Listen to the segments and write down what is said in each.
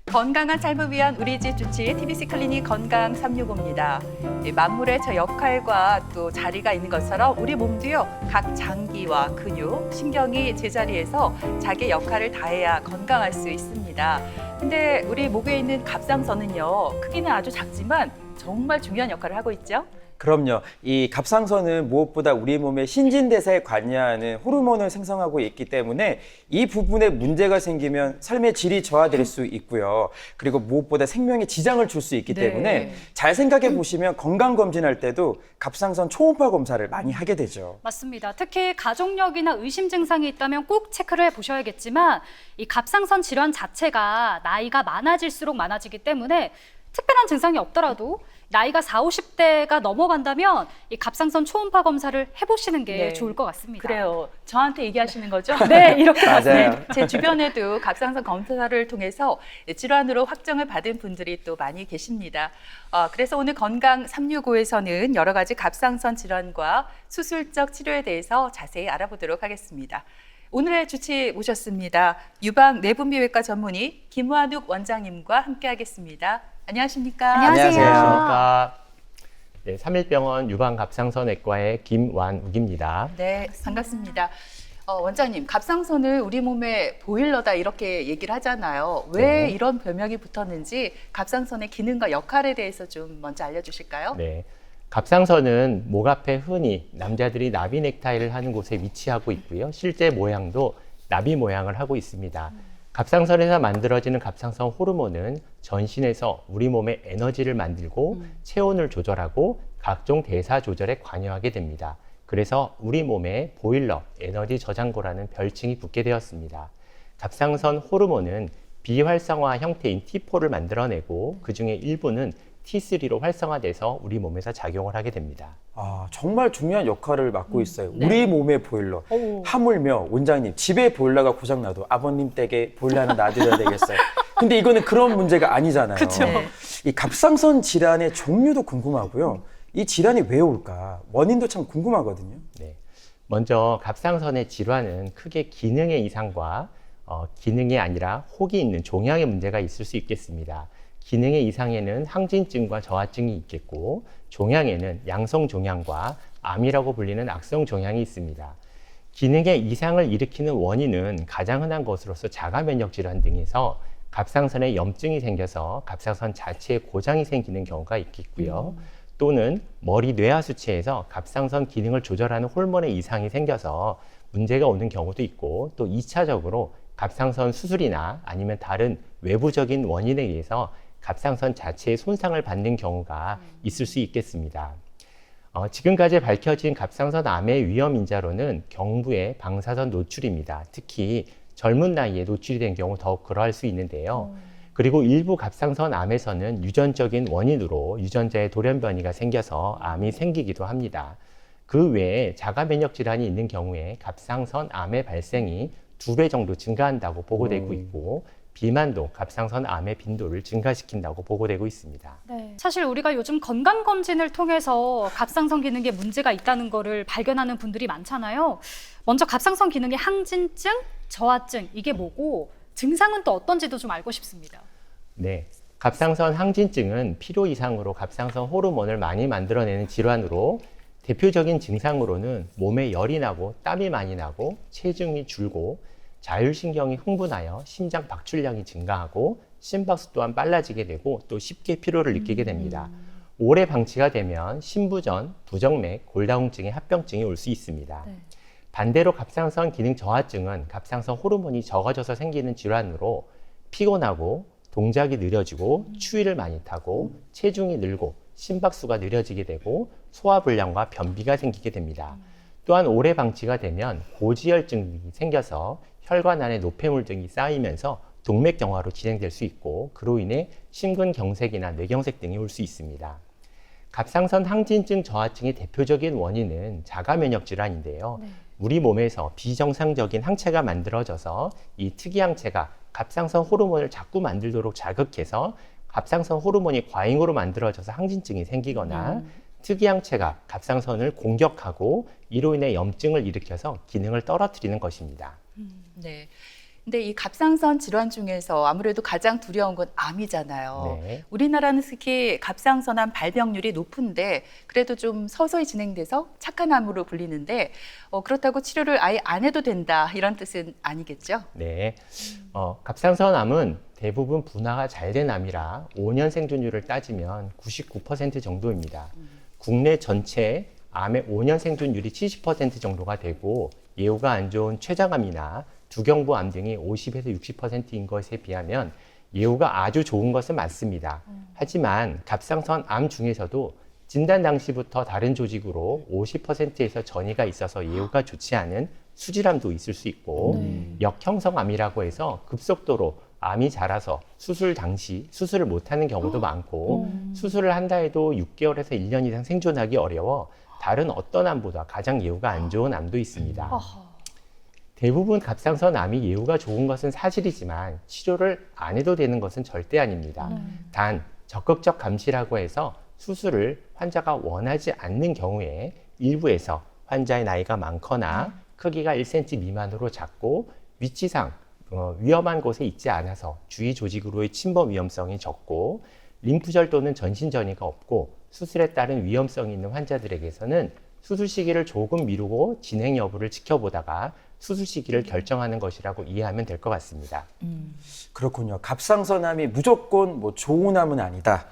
건강한 삶을 위한 우리 집 주치 TBC 클리닉 건강 365입니다. 만물의 저 역할과 또 자리가 있는 것처럼 우리 몸도요, 각 장기와 근육, 신경이 제자리에서 자기 역할을 다해야 건강할 수 있습니다. 근데 우리 목에 있는 갑상선은요, 크기는 아주 작지만 정말 중요한 역할을 하고 있죠. 그럼요. 이 갑상선은 무엇보다 우리 몸의 신진대사에 관여하는 호르몬을 생성하고 있기 때문에 이 부분에 문제가 생기면 삶의 질이 저하될 수 있고요. 그리고 무엇보다 생명에 지장을 줄 수 있기 때문에 잘 생각해 보시면 건강검진할 때도 갑상선 초음파 검사를 많이 하게 되죠. 맞습니다. 특히 가족력이나 의심 증상이 있다면 꼭 체크를 해보셔야겠지만 이 갑상선 질환 자체가 나이가 많아질수록 많아지기 때문에 특별한 증상이 없더라도 나이가 40, 50대가 넘어간다면 이 갑상선 초음파 검사를 해보시는 게 좋을 것 같습니다. 그래요. 저한테 얘기하시는 거죠? 네, 이렇게 맞아요. 네, 제 주변에도 갑상선 검사를 통해서 질환으로 확정을 받은 분들이 또 많이 계십니다. 그래서 오늘 건강 365에서는 여러 가지 갑상선 질환과 수술적 치료에 대해서 자세히 알아보도록 하겠습니다. 오늘의 주치 모셨습니다. 유방 내분비외과 전문의 김완욱 원장님과 함께하겠습니다. 안녕하십니까? 안녕하세요. 안녕하십니까. 네, 3일병원 유방갑상선외과의 김완욱입니다. 네, 반갑습니다. 원장님, 갑상선을 우리 몸의 보일러다 이렇게 얘기를 하잖아요. 왜 네. 이런 별명이 붙었는지 갑상선의 기능과 역할에 대해서 좀 먼저 알려주실까요? 네, 갑상선은 목 앞에 흔히 남자들이 나비 넥타이를 하는 곳에 위치하고 있고요. 실제 모양도 나비 모양을 하고 있습니다. 갑상선에서 만들어지는 갑상선 호르몬은 전신에서 우리 몸의 에너지를 만들고 체온을 조절하고 각종 대사 조절에 관여하게 됩니다. 그래서 우리 몸에 보일러, 에너지 저장고라는 별칭이 붙게 되었습니다. 갑상선 호르몬은 비활성화 형태인 T4를 만들어내고 그중에 일부는 T3로 활성화돼서 우리 몸에서 작용을 하게 됩니다. 정말 중요한 역할을 맡고 있어요. 우리 몸의 보일러. 하물며 원장님, 집에 보일러가 고장나도 아버님 댁에 보일러 하나 놔드려야 되겠어요. 근데 이거는 그런 문제가 아니잖아요. 그쵸. 이 갑상선 질환의 종류도 궁금하고요. 이 질환이 왜 올까? 원인도 참 궁금하거든요. 네. 먼저 갑상선의 질환은 크게 기능의 이상과 기능이 아니라 혹이 있는 종양의 문제가 있을 수 있겠습니다. 기능의 이상에는 항진증과 저하증이 있겠고 종양에는 양성 종양과 암이라고 불리는 악성 종양이 있습니다. 기능의 이상을 일으키는 원인은 가장 흔한 것으로서 자가 면역 질환 등에서 갑상선에 염증이 생겨서 갑상선 자체에 고장이 생기는 경우가 있겠고요. 또는 머리 뇌하수체에서 갑상선 기능을 조절하는 호르몬의 이상이 생겨서 문제가 오는 경우도 있고 또 2차적으로 갑상선 수술이나 아니면 다른 외부적인 원인에 의해서 갑상선 자체의 손상을 받는 경우가 있을 수 있겠습니다. 지금까지 밝혀진 갑상선 암의 위험 인자로는 경부의 방사선 노출입니다. 특히 젊은 나이에 노출이 된 경우 더욱 그러할 수 있는데요. 그리고 일부 갑상선 암에서는 유전적인 원인으로 유전자의 돌연변이가 생겨서 암이 생기기도 합니다. 그 외에 자가 면역 질환이 있는 경우에 갑상선 암의 발생이 2배 정도 증가한다고 보고되고 있고 비만도 갑상선 암의 빈도를 증가시킨다고 보고되고 있습니다. 네. 사실 우리가 요즘 건강검진을 통해서 갑상선 기능에 문제가 있다는 거를 발견하는 분들이 많잖아요. 먼저 갑상선 기능의 항진증, 저하증 이게 뭐고 증상은 또 어떤지도 좀 알고 싶습니다. 네, 갑상선 항진증은 필요 이상으로 갑상선 호르몬을 많이 만들어내는 질환으로 대표적인 증상으로는 몸에 열이 나고 땀이 많이 나고 체중이 줄고 자율신경이 흥분하여 심장 박출량이 증가하고 심박수 또한 빨라지게 되고 또 쉽게 피로를 느끼게 됩니다. 오래 방치가 되면 심부전, 부정맥, 골다공증의 합병증이 올 수 있습니다. 네. 반대로 갑상선 기능 저하증은 갑상선 호르몬이 적어져서 생기는 질환으로 피곤하고 동작이 느려지고 추위를 많이 타고 체중이 늘고 심박수가 느려지게 되고 소화불량과 변비가 생기게 됩니다. 또한 오래 방치가 되면 고지혈증이 생겨서 혈관 안에 노폐물 등이 쌓이면서 동맥경화로 진행될 수 있고 그로 인해 심근경색이나 뇌경색 등이 올 수 있습니다. 갑상선 항진증 저하증의 대표적인 원인은 자가면역 질환인데요. 우리 몸에서 비정상적인 항체가 만들어져서 이 특이항체가 갑상선 호르몬을 자꾸 만들도록 자극해서 갑상선 호르몬이 과잉으로 만들어져서 항진증이 생기거나 특이항체가 갑상선을 공격하고 이로 인해 염증을 일으켜서 기능을 떨어뜨리는 것입니다. 네. 근데 이 갑상선 질환 중에서 아무래도 가장 두려운 건 암이잖아요. 네. 우리나라는 특히 갑상선암 발병률이 높은데 그래도 좀 서서히 진행돼서 착한 암으로 불리는데 그렇다고 치료를 아예 안 해도 된다 이런 뜻은 아니겠죠? 네. 갑상선암은 대부분 분화가 잘 된 암이라 5년 생존율을 따지면 99% 정도입니다. 국내 전체 암의 5년 생존율이 70% 정도가 되고 예후가 안 좋은 췌장암이나 두경부암 등이 50에서 60%인 것에 비하면 예후가 아주 좋은 것은 맞습니다. 하지만 갑상선암 중에서도 진단 당시부터 다른 조직으로 50%에서 전이가 있어서 예후가 좋지 않은 수질암도 있을 수 있고 역형성암이라고 해서 급속도로 암이 자라서 수술 당시 수술을 못하는 경우도 많고 수술을 한다 해도 6개월에서 1년 이상 생존하기 어려워 다른 어떤 암보다 가장 예후가 안 좋은 암도 있습니다. 대부분 갑상선암이 예후가 좋은 것은 사실이지만 치료를 안 해도 되는 것은 절대 아닙니다. 단 적극적 감시라고 해서 수술을 환자가 원하지 않는 경우에 일부에서 환자의 나이가 많거나 크기가 1cm 미만으로 작고 위치상 위험한 곳에 있지 않아서 주위 조직으로의 침범 위험성이 적고 림프절 또는 전신 전이가 없고 수술에 따른 위험성이 있는 환자들에게서는 수술 시기를 조금 미루고 진행 여부를 지켜보다가 수술 시기를 결정하는 것이라고 이해하면 될 것 같습니다. 그렇군요. 갑상선암이 무조건 뭐 좋은 암은 아니다.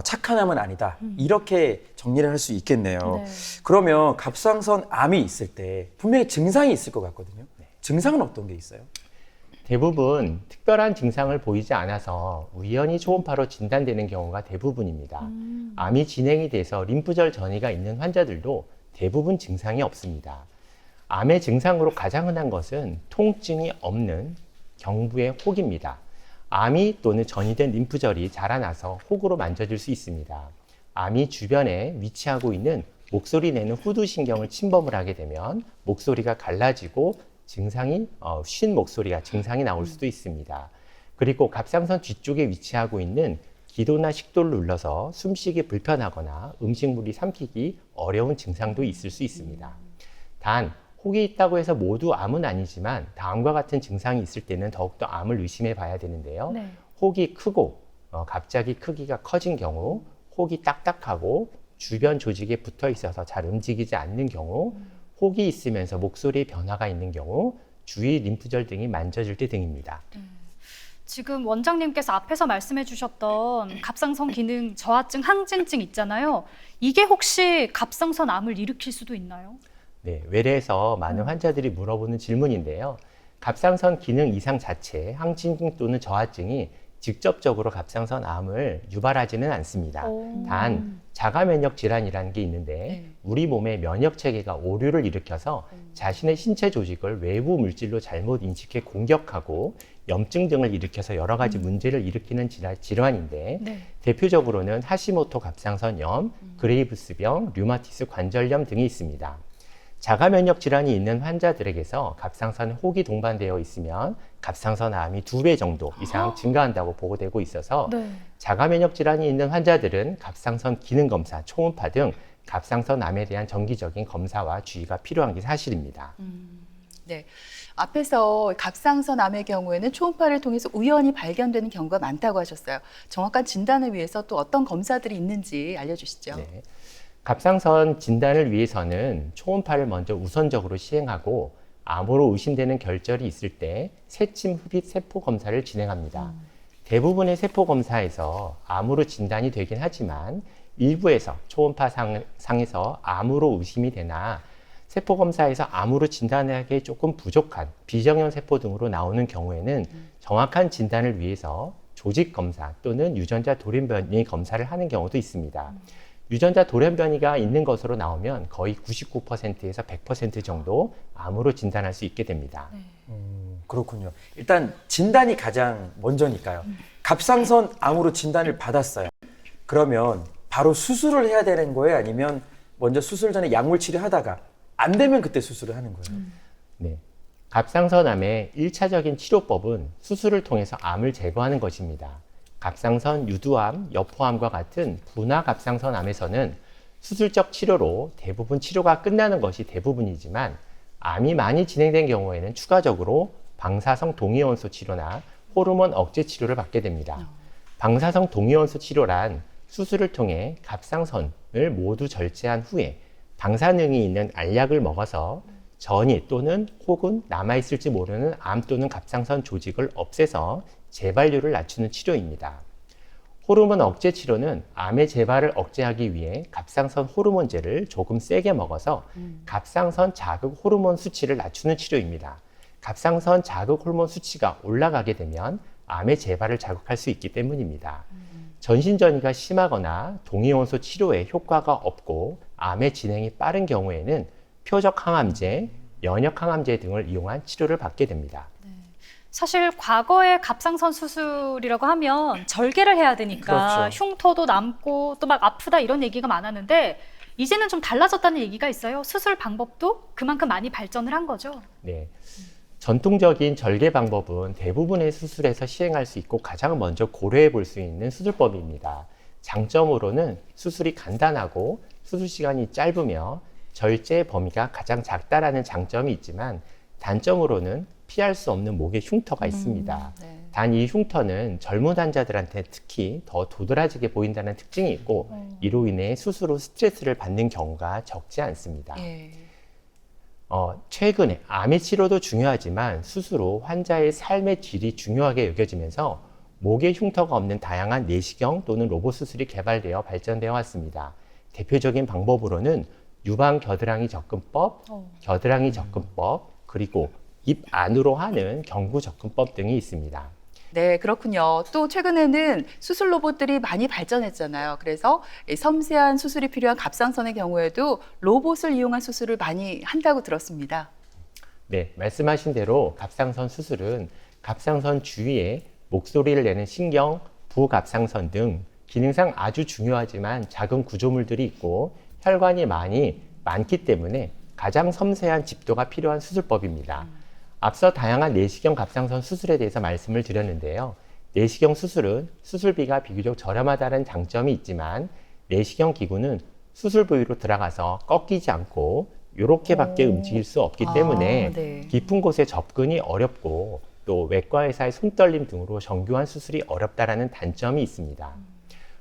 착한 암은 아니다. 이렇게 정리를 할 수 있겠네요. 네. 그러면 갑상선암이 있을 때 분명히 증상이 있을 것 같거든요. 증상은 어떤 게 있어요? 대부분 특별한 증상을 보이지 않아서 우연히 초음파로 진단되는 경우가 대부분입니다. 암이 진행이 돼서 림프절 전이가 있는 환자들도 대부분 증상이 없습니다. 암의 증상으로 가장 흔한 것은 통증이 없는 경부의 혹입니다. 암이 또는 전이된 림프절이 자라나서 혹으로 만져질 수 있습니다. 암이 주변에 위치하고 있는 목소리 내는 후두신경을 침범을 하게 되면 목소리가 갈라지고 증상이 쉰 목소리가 증상이 나올 수도 있습니다. 그리고 갑상선 뒤쪽에 위치하고 있는 기도나 식도를 눌러서 숨쉬기 불편하거나 음식물이 삼키기 어려운 증상도 있을 수 있습니다. 단 혹이 있다고 해서 모두 암은 아니지만 다음과 같은 증상이 있을 때는 더욱더 암을 의심해 봐야 되는데요. 네. 혹이 크고 갑자기 크기가 커진 경우, 혹이 딱딱하고 주변 조직에 붙어 있어서 잘 움직이지 않는 경우, 혹이 있으면서 목소리에 변화가 있는 경우, 주위 림프절 등이 만져질 때 등입니다. 지금 원장님께서 앞에서 말씀해 주셨던 갑상선 기능 저하증, 항진증 있잖아요. 이게 혹시 갑상선암을 일으킬 수도 있나요? 네, 외래에서 많은 환자들이 물어보는 질문인데요. 갑상선 기능 이상 자체, 항진증 또는 저하증이 직접적으로 갑상선암을 유발하지는 않습니다. 단 자가 면역 질환이라는 게 있는데 우리 몸의 면역 체계가 오류를 일으켜서 자신의 신체 조직을 외부 물질로 잘못 인식해 공격하고 염증 등을 일으켜서 여러 가지 문제를 일으키는 질환인데 네. 대표적으로는 하시모토 갑상선염, 그레이브스병, 류마티스 관절염 등이 있습니다. 자가 면역 질환이 있는 환자들에게서 갑상선에 혹이 동반되어 있으면 갑상선암이 2배 정도 이상 증가한다고 보고되고 있어서 네. 자가 면역 질환이 있는 환자들은 갑상선 기능 검사, 초음파 등 갑상선암에 대한 정기적인 검사와 주의가 필요한 게 사실입니다. 네. 앞에서 갑상선암의 경우에는 초음파를 통해서 우연히 발견되는 경우가 많다고 하셨어요. 정확한 진단을 위해서 또 어떤 검사들이 있는지 알려주시죠. 네. 갑상선 진단을 위해서는 초음파를 먼저 우선적으로 시행하고 암으로 의심되는 결절이 있을 때 세침 흡입 세포 검사를 진행합니다. 대부분의 세포 검사에서 암으로 진단이 되긴 하지만 일부에서 초음파 상에서 암으로 의심이 되나 세포 검사에서 암으로 진단하기에 조금 부족한 비정형 세포 등으로 나오는 경우에는 정확한 진단을 위해서 조직 검사 또는 유전자 돌연변이 검사를 하는 경우도 있습니다. 유전자 돌연변이가 있는 것으로 나오면 거의 99%에서 100% 정도 암으로 진단할 수 있게 됩니다. 그렇군요. 일단 진단이 가장 먼저니까요. 갑상선 암으로 진단을 받았어요. 그러면 바로 수술을 해야 되는 거예요? 아니면 먼저 수술 전에 약물 치료하다가 안 되면 그때 수술을 하는 거예요? 네. 갑상선암의 1차적인 치료법은 수술을 통해서 암을 제거하는 것입니다. 갑상선 유두암, 여포암과 같은 분화 갑상선암에서는 수술적 치료로 대부분 치료가 끝나는 것이 대부분이지만 암이 많이 진행된 경우에는 추가적으로 방사성 동위원소 치료나 호르몬 억제 치료를 받게 됩니다. 방사성 동위원소 치료란 수술을 통해 갑상선을 모두 절제한 후에 방사능이 있는 알약을 먹어서 전이 또는 혹은 남아있을지 모르는 암 또는 갑상선 조직을 없애서 재발률을 낮추는 치료입니다. 호르몬 억제 치료는 암의 재발을 억제하기 위해 갑상선 호르몬제를 조금 세게 먹어서 갑상선 자극 호르몬 수치를 낮추는 치료입니다. 갑상선 자극 호르몬 수치가 올라가게 되면 암의 재발을 자극할 수 있기 때문입니다. 전신전이가 심하거나 동위원소 치료에 효과가 없고 암의 진행이 빠른 경우에는 표적 항암제, 연역 항암제 등을 이용한 치료를 받게 됩니다. 사실 과거에 갑상선 수술이라고 하면 절개를 해야 되니까 그렇죠. 흉터도 남고 또 막 아프다 이런 얘기가 많았는데 이제는 좀 달라졌다는 얘기가 있어요. 수술 방법도 그만큼 많이 발전을 한 거죠. 네. 전통적인 절개 방법은 대부분의 수술에서 시행할 수 있고 가장 먼저 고려해 볼 수 있는 수술법입니다. 장점으로는 수술이 간단하고 수술 시간이 짧으며 절제 범위가 가장 작다라는 장점이 있지만 단점으로는 피할 수 없는 목에 흉터가 있습니다. 네. 단 이 흉터는 젊은 환자들한테 특히 더 도드라지게 보인다는 특징이 있고 이로 인해 수술 후 스트레스를 받는 경우가 적지 않습니다. 예. 최근에 암의 치료도 중요하지만 수술 후 환자의 삶의 질이 중요하게 여겨지면서 목에 흉터가 없는 다양한 내시경 또는 로봇 수술이 개발되어 발전되어 왔습니다. 대표적인 방법으로는 유방 겨드랑이 접근법, 겨드랑이 접근법, 그리고 입 안으로 하는 경구 접근법 등이 있습니다. 네, 그렇군요. 또 최근에는 수술 로봇들이 많이 발전했잖아요. 그래서 이 섬세한 수술이 필요한 갑상선의 경우에도 로봇을 이용한 수술을 많이 한다고 들었습니다. 네, 말씀하신 대로 갑상선 수술은 갑상선 주위에 목소리를 내는 신경, 부갑상선 등 기능상 아주 중요하지만 작은 구조물들이 있고 혈관이 많기 때문에 가장 섬세한 집도가 필요한 수술법입니다. 앞서 다양한 내시경 갑상선 수술에 대해서 말씀을 드렸는데요. 내시경 수술은 수술비가 비교적 저렴하다는 장점이 있지만 내시경 기구는 수술 부위로 들어가서 꺾이지 않고 이렇게밖에 움직일 수 없기 때문에 네. 깊은 곳에 접근이 어렵고 또 외과의사의 손떨림 등으로 정교한 수술이 어렵다라는 단점이 있습니다.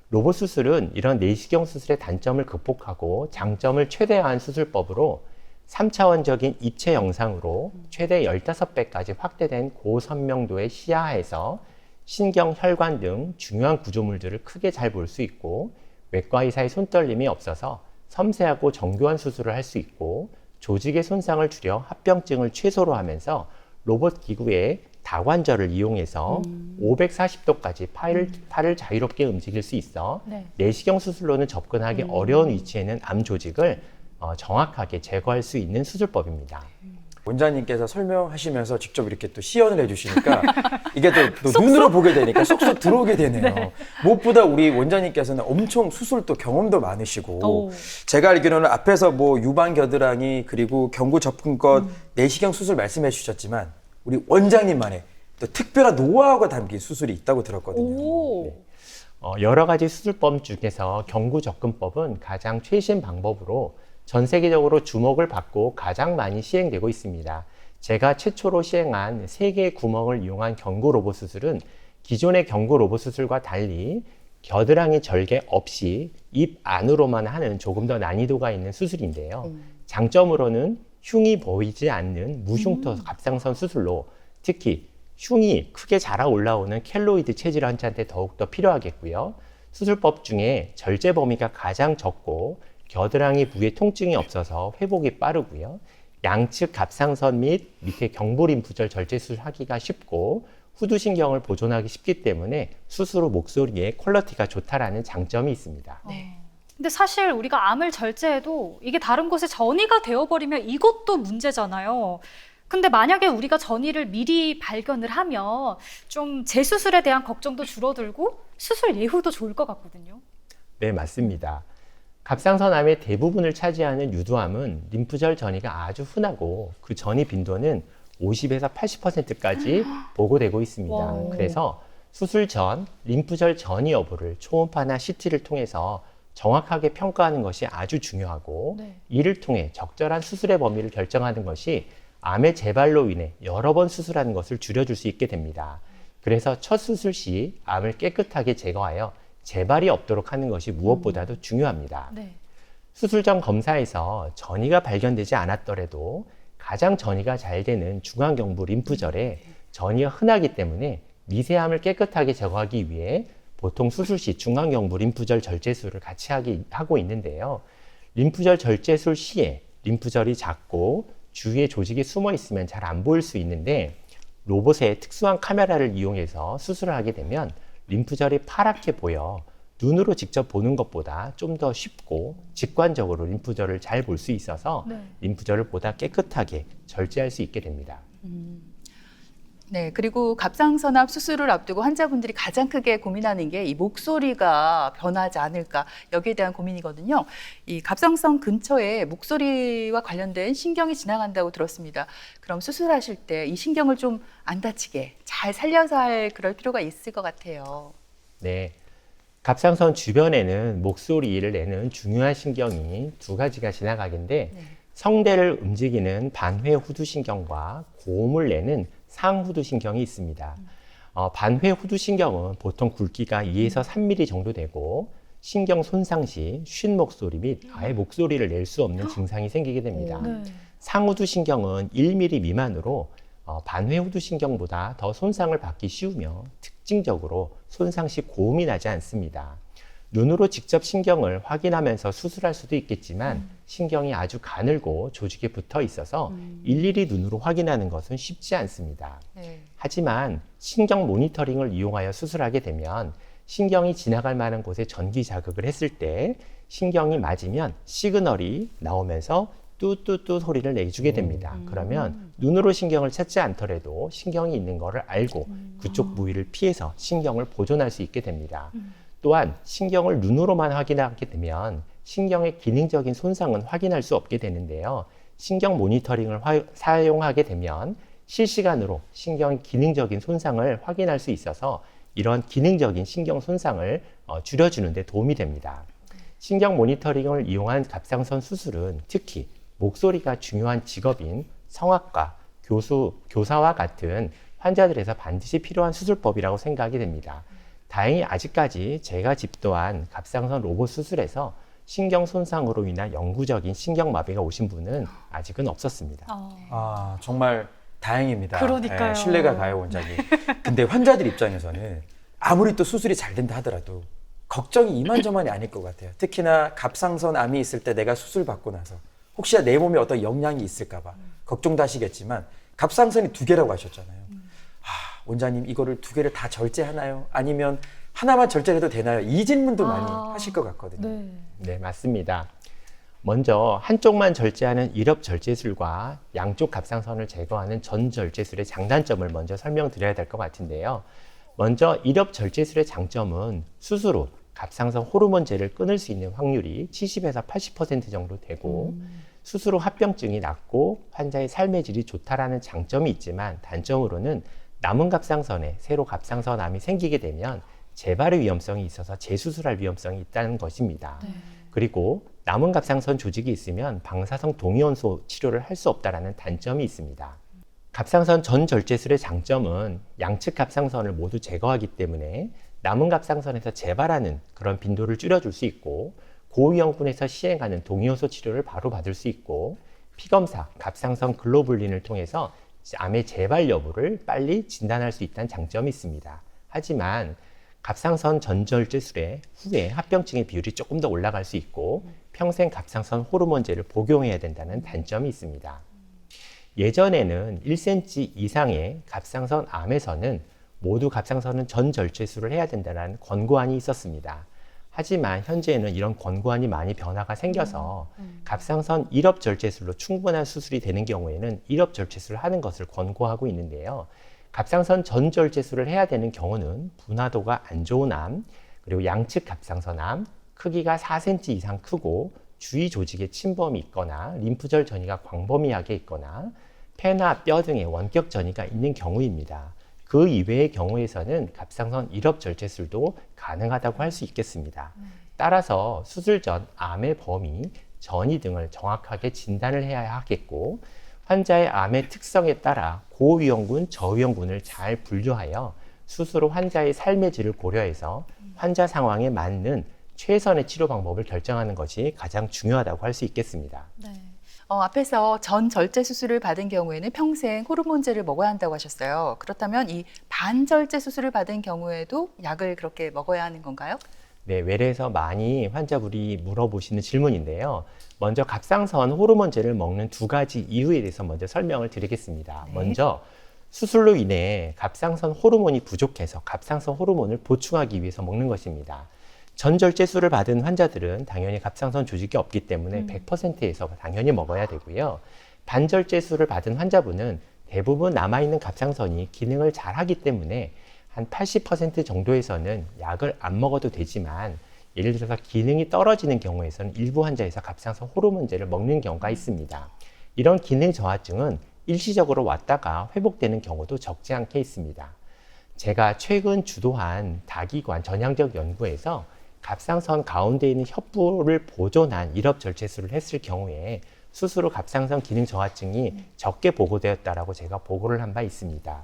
로봇 수술은 이런 내시경 수술의 단점을 극복하고 장점을 최대화한 수술법으로 3차원적인 입체 영상으로 최대 15배까지 확대된 고선명도의 시야에서 신경, 혈관 등 중요한 구조물들을 크게 잘 볼 수 있고 외과 의사의 손떨림이 없어서 섬세하고 정교한 수술을 할 수 있고 조직의 손상을 줄여 합병증을 최소로 하면서 로봇 기구의 다관절을 이용해서 540도까지 팔을 자유롭게 움직일 수 있어 내시경 수술로는 접근하기 어려운 위치에는 암 조직을 정확하게 제거할 수 있는 수술법입니다. 원장님께서 설명하시면서 직접 이렇게 또 시연을 해주시니까 이게 또 눈으로 보게 되니까 쏙쏙 들어오게 되네요. 무엇보다 우리 원장님께서는 엄청 수술 또 경험도 많으시고 제가 알기로는 앞에서 뭐 유방 겨드랑이 그리고 경구 접근껏 내시경 수술 말씀해 주셨지만 우리 원장님만의 또 특별한 노하우가 담긴 수술이 있다고 들었거든요. 여러 가지 수술법 중에서 경구 접근법은 가장 최신 방법으로 전 세계적으로 주목을 받고 가장 많이 시행되고 있습니다. 제가 최초로 시행한 3개의 구멍을 이용한 경구 로봇 수술은 기존의 경구 로봇 수술과 달리 겨드랑이 절개 없이 입 안으로만 하는 조금 더 난이도가 있는 수술인데요. 장점으로는 흉이 보이지 않는 무흉터 갑상선 수술로 특히 흉이 크게 자라 올라오는 켈로이드 체질 환자한테 더욱더 필요하겠고요. 수술법 중에 절제 범위가 가장 적고 겨드랑이 부위에 통증이 없어서 회복이 빠르고요. 양측 갑상선 및 밑에 경부림프절 절제 수술하기가 쉽고 후두신경을 보존하기 쉽기 때문에 수술 후 목소리의 퀄리티가 좋다라는 장점이 있습니다. 근데 사실 우리가 암을 절제해도 이게 다른 곳에 전이가 되어버리면 이것도 문제잖아요. 근데 만약에 우리가 전이를 미리 발견을 하면 좀 재수술에 대한 걱정도 줄어들고 수술 예후도 좋을 것 같거든요. 네, 맞습니다. 갑상선암의 대부분을 차지하는 유두암은 림프절 전이가 아주 흔하고 그 전이 빈도는 50에서 80%까지 보고되고 있습니다. 와우. 그래서 수술 전 림프절 전이 여부를 초음파나 CT를 통해서 정확하게 평가하는 것이 아주 중요하고 이를 통해 적절한 수술의 범위를 결정하는 것이 암의 재발로 인해 여러 번 수술하는 것을 줄여줄 수 있게 됩니다. 그래서 첫 수술 시 암을 깨끗하게 제거하여 재발이 없도록 하는 것이 무엇보다도 중요합니다. 네. 수술 전 검사에서 전이가 발견되지 않았더라도 가장 전이가 잘 되는 중앙경부 림프절에 전이가 흔하기 때문에 미세암을 깨끗하게 제거하기 위해 보통 수술 시 중앙경부 림프절 절제술을 같이 하고 있는데요. 림프절 절제술 시에 림프절이 작고 주위에 조직이 숨어 있으면 잘 안 보일 수 있는데 로봇의 특수한 카메라를 이용해서 수술을 하게 되면 림프절이 파랗게 보여 눈으로 직접 보는 것보다 좀 더 쉽고 직관적으로 림프절을 잘 볼 수 있어서 네. 림프절을 보다 깨끗하게 절제할 수 있게 됩니다. 네, 그리고 갑상선암 수술을 앞두고 환자분들이 가장 크게 고민하는 게 이 목소리가 변하지 않을까 여기에 대한 고민이거든요. 이 갑상선 근처에 목소리와 관련된 신경이 지나간다고 들었습니다. 그럼 수술하실 때 이 신경을 좀 안 다치게 잘 살려서 할 그럴 필요가 있을 것 같아요. 네. 갑상선 주변에는 목소리를 내는 중요한 신경이 두 가지가 지나가는데 성대를 움직이는 반회후두신경과 고음을 내는 상후두신경이 있습니다. 반회후두신경은 보통 굵기가 2에서 3mm 정도 되고 신경 손상 시 쉰 목소리 및 아예 목소리를 낼 수 없는 증상이 생기게 됩니다. 네. 상후두신경은 1mm 미만으로 반회후두신경보다 더 손상을 받기 쉬우며 특징적으로 손상 시 고음이 나지 않습니다. 눈으로 직접 신경을 확인하면서 수술할 수도 있겠지만 신경이 아주 가늘고 조직에 붙어 있어서 일일이 눈으로 확인하는 것은 쉽지 않습니다. 네. 하지만 신경 모니터링을 이용하여 수술하게 되면 신경이 지나갈 만한 곳에 전기 자극을 했을 때 신경이 맞으면 시그널이 나오면서 뚜뚜뚜 소리를 내주게 됩니다. 그러면 눈으로 신경을 찾지 않더라도 신경이 있는 것을 알고 그쪽 부위를 피해서 신경을 보존할 수 있게 됩니다. 또한 신경을 눈으로만 확인하게 되면 신경의 기능적인 손상은 확인할 수 없게 되는데요. 신경 모니터링을 사용하게 되면 실시간으로 신경의 기능적인 손상을 확인할 수 있어서 이런 기능적인 신경 손상을 줄여주는 데 도움이 됩니다. 신경 모니터링을 이용한 갑상선 수술은 특히 목소리가 중요한 직업인 성악가, 교사와 같은 환자들에서 반드시 필요한 수술법이라고 생각이 됩니다. 다행히 아직까지 제가 집도한 갑상선 로봇 수술에서 신경 손상으로 인한 영구적인 신경마비가 오신 분은 아직은 없었습니다. 아, 정말 다행입니다. 그러니까요. 신뢰가 가요, 원장님. 근데 환자들 입장에서는 아무리 또 수술이 잘 된다 하더라도 걱정이 이만저만이 아닐 것 같아요. 특히나 갑상선 암이 있을 때 내가 수술 받고 나서 혹시나 내 몸에 어떤 영향이 있을까 봐 걱정도 하시겠지만 갑상선이 2개라고 하셨잖아요. 원장님 이거를 2개를 다 절제하나요? 아니면 하나만 절제해도 되나요? 이 질문도 많이 하실 것 같거든요. 네. 네, 맞습니다. 먼저 한쪽만 절제하는 일엽절제술과 양쪽 갑상선을 제거하는 전절제술의 장단점을 먼저 설명드려야 될 것 같은데요. 먼저 일엽절제술의 장점은 수술 후 갑상선 호르몬제를 끊을 수 있는 확률이 70에서 80% 정도 되고 수술 후 합병증이 낮고 환자의 삶의 질이 좋다라는 장점이 있지만 단점으로는 남은 갑상선에 새로 갑상선암이 생기게 되면 재발의 위험성이 있어서 재수술할 위험성이 있다는 것입니다. 그리고 남은 갑상선 조직이 있으면 방사성 동위원소 치료를 할 수 없다는 단점이 있습니다. 갑상선 전절제술의 장점은 양측 갑상선을 모두 제거하기 때문에 남은 갑상선에서 재발하는 그런 빈도를 줄여줄 수 있고 고위험군에서 시행하는 동위원소 치료를 바로 받을 수 있고 피검사, 갑상선 글로불린을 통해서 암의 재발 여부를 빨리 진단할 수 있다는 장점이 있습니다. 하지만 갑상선 전절제술의 후에 합병증의 비율이 조금 더 올라갈 수 있고 평생 갑상선 호르몬제를 복용해야 된다는 단점이 있습니다. 예전에는 1cm 이상의 갑상선 암에서는 모두 갑상선은 전절제술을 해야 된다는 권고안이 있었습니다. 하지만 현재는 이런 권고안이 많이 변화가 생겨서 갑상선 일엽절제술로 충분한 수술이 되는 경우에는 일엽절제술을 하는 것을 권고하고 있는데요. 갑상선 전절제술을 해야 되는 경우는 분화도가 안 좋은 암, 그리고 양측 갑상선암, 크기가 4cm 이상 크고 주위 조직에 침범이 있거나 림프절 전이가 광범위하게 있거나 폐나 뼈 등의 원격 전이가 있는 경우입니다. 그 이외의 경우에서는 갑상선 일엽절제술도 가능하다고 할 수 있겠습니다. 따라서 수술 전 암의 범위, 전이 등을 정확하게 진단을 해야 하겠고 환자의 암의 특성에 따라 고위험군, 저위험군을 잘 분류하여 스스로 환자의 삶의 질을 고려해서 환자 상황에 맞는 최선의 치료 방법을 결정하는 것이 가장 중요하다고 할 수 있겠습니다. 네. 앞에서 전절제 수술을 받은 경우에는 평생 호르몬제를 먹어야 한다고 하셨어요. 그렇다면 이 반절제 수술을 받은 경우에도 약을 그렇게 먹어야 하는 건가요? 네, 외래에서 많이 환자분이 물어보시는 질문인데요. 먼저 갑상선 호르몬제를 먹는 두 가지 이유에 대해서 먼저 설명을 드리겠습니다. 네. 먼저 수술로 인해 갑상선 호르몬이 부족해서 갑상선 호르몬을 보충하기 위해서 먹는 것입니다. 전절제술을 받은 환자들은 당연히 갑상선 조직이 없기 때문에 100%에서 당연히 먹어야 되고요. 반절제술을 받은 환자분은 대부분 남아있는 갑상선이 기능을 잘 하기 때문에 한 80% 정도에서는 약을 안 먹어도 되지만 예를 들어서 기능이 떨어지는 경우에서는 일부 환자에서 갑상선 호르몬제를 먹는 경우가 있습니다. 이런 기능 저하증은 일시적으로 왔다가 회복되는 경우도 적지 않게 있습니다. 제가 최근 주도한 다기관 전향적 연구에서 갑상선 가운데 있는 혈부를 보존한 일업절제술을 했을 경우에 수술 후 갑상선 기능 저하증이 적게 보고되었다라고 제가 보고를 한 바 있습니다.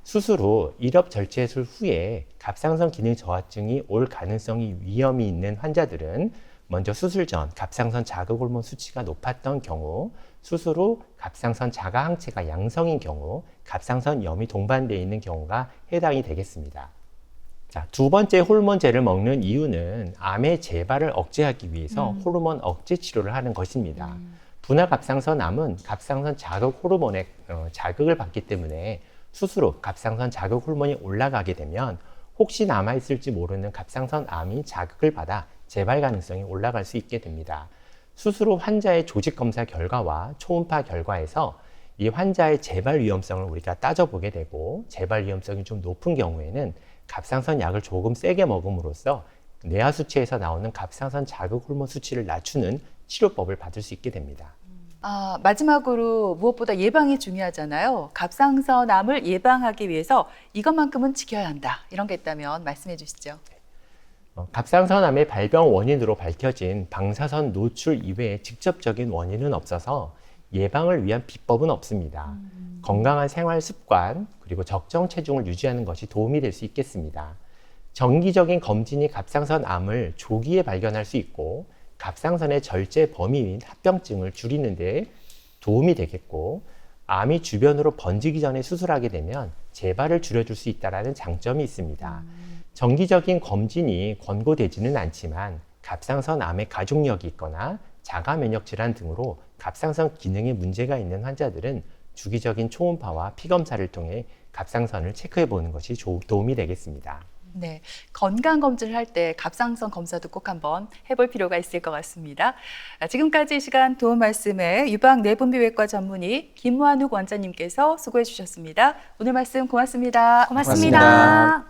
수술 후 일업절제술 후에 갑상선 기능 저하증이 올 가능성이 위험이 있는 환자들은 먼저 수술 전 갑상선 자극 호르몬 수치가 높았던 경우, 수술 후 갑상선 자가 항체가 양성인 경우, 갑상선 염이 동반되어 있는 경우가 해당이 되겠습니다. 자, 두 번째 호르몬제를 먹는 이유는 암의 재발을 억제하기 위해서 호르몬 억제 치료를 하는 것입니다. 분할 갑상선 암은 갑상선 자극 호르몬의 자극을 받기 때문에 수술 후 갑상선 자극 호르몬이 올라가게 되면 혹시 남아있을지 모르는 갑상선 암이 자극을 받아 재발 가능성이 올라갈 수 있게 됩니다. 수술 후 환자의 조직 검사 결과와 초음파 결과에서 이 환자의 재발 위험성을 우리가 따져보게 되고 재발 위험성이 좀 높은 경우에는 갑상선 약을 조금 세게 먹음으로써 뇌하 수치에서 나오는 갑상선 자극 호르몬 수치를 낮추는 치료법을 받을 수 있게 됩니다. 마지막으로 무엇보다 예방이 중요하잖아요. 갑상선암을 예방하기 위해서 이것만큼은 지켜야 한다. 이런 게 있다면 말씀해 주시죠. 갑상선암의 발병 원인으로 밝혀진 방사선 노출 이외에 직접적인 원인은 없어서 예방을 위한 비법은 없습니다. 건강한 생활 습관 그리고 적정 체중을 유지하는 것이 도움이 될 수 있겠습니다. 정기적인 검진이 갑상선암을 조기에 발견할 수 있고 갑상선의 절제 범위 및 합병증을 줄이는 데 도움이 되겠고 암이 주변으로 번지기 전에 수술하게 되면 재발을 줄여줄 수 있다는 장점이 있습니다. 정기적인 검진이 권고되지는 않지만 갑상선암의 가족력이 있거나 자가 면역 질환 등으로 갑상선 기능에 문제가 있는 환자들은 주기적인 초음파와 피검사를 통해 갑상선을 체크해 보는 것이 도움이 되겠습니다. 네, 건강검진을 할 때 갑상선 검사도 꼭 한번 해볼 필요가 있을 것 같습니다. 지금까지 이 시간 도움 말씀에 유방내분비외과 전문의 김완욱 원장님께서 수고해 주셨습니다. 오늘 말씀 고맙습니다. 고맙습니다.